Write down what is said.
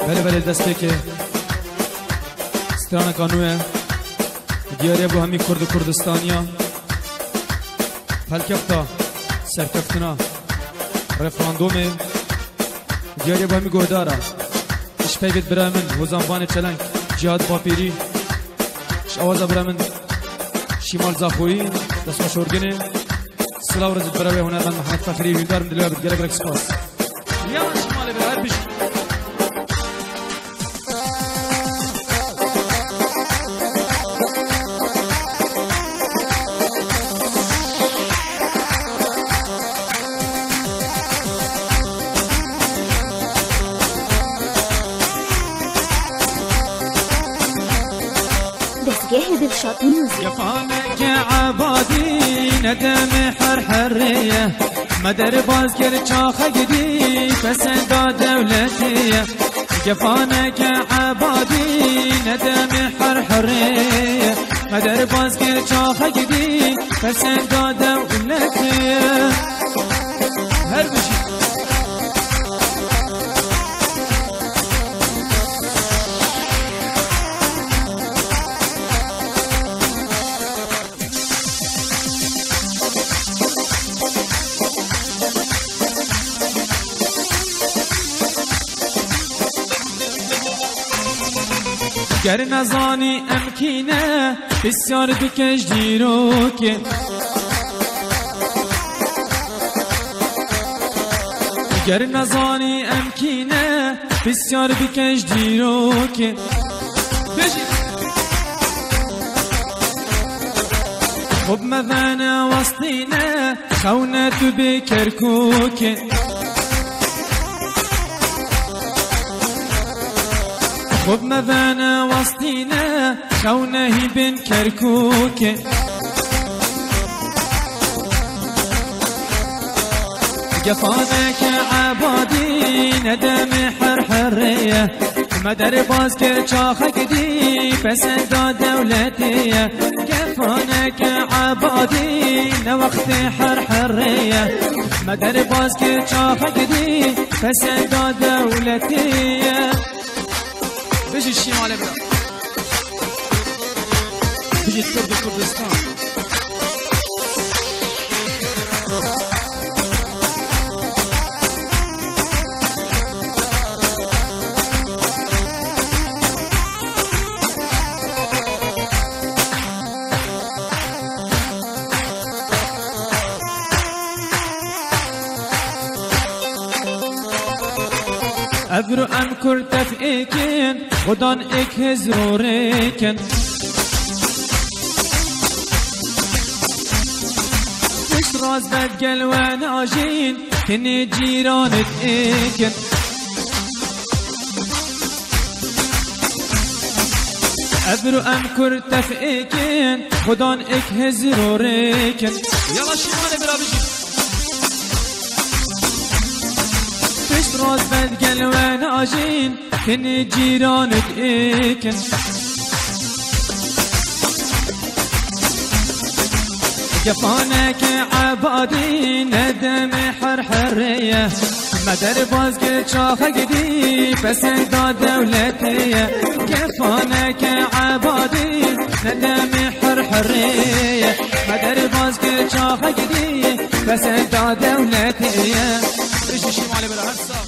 بله دسته که ستران کانوه دیاره بو همی کرد و کردستانیا فلکفتا سرکفتنا رفراندومه دیاره بو همی گودارا اشپی بید برای من وزنبان چلنگ جهاد باپیری اش آوازا برای من شیمال زاخویی دستما شورگنه سلاو رزید برای هنرمند محمد فخری ویدارم دلویا بید گرگ سپاس یا شمالی برای هر بشت دستگاه دلشاد میوزیک يفانك عبادي ندم حرحرية مدر بازكر چاخ قدي فسندا دولتية يفانك عبادي ندم حرحرية مدر بازكر چاخ قدي فسندا دولتية هر بشي گر نزانی امکینه بسیار بکش دیرو که گر نزانی امکینه بسیار بکش دیرو که خب مذن وسطینه خونه تو بکر کوکه خب مذن وسطینه خونه بن کرکوکه جفانك عبادي ندم حرحرية مدر باز که چاخ قدی پسندا دولتیه جفانك عبادي نوقت حرحرية مدر باز که چاخ قدی پسندا دولتیه بيجي الشمال برا بيجي الكرد كردستان ابرو ام کرتف ایکن خدان ایک هزرو ریکن پشت راز بد گلوان آجین کنی جیرانت ایکن ابرو ام کرتف ایکن خدان ایک هزرو ریکن یلا شیمان برا بشید راز بد گلوان آجین کنی جیرانت ایکن جفانك عبادي ندم حرحرية مدر باز که چاخ قدی پسندا دولتیه جفانك عبادي ندم حرحرية مدر باز که چاخ قدی پسندا دولتیه بشی شمالی برا هر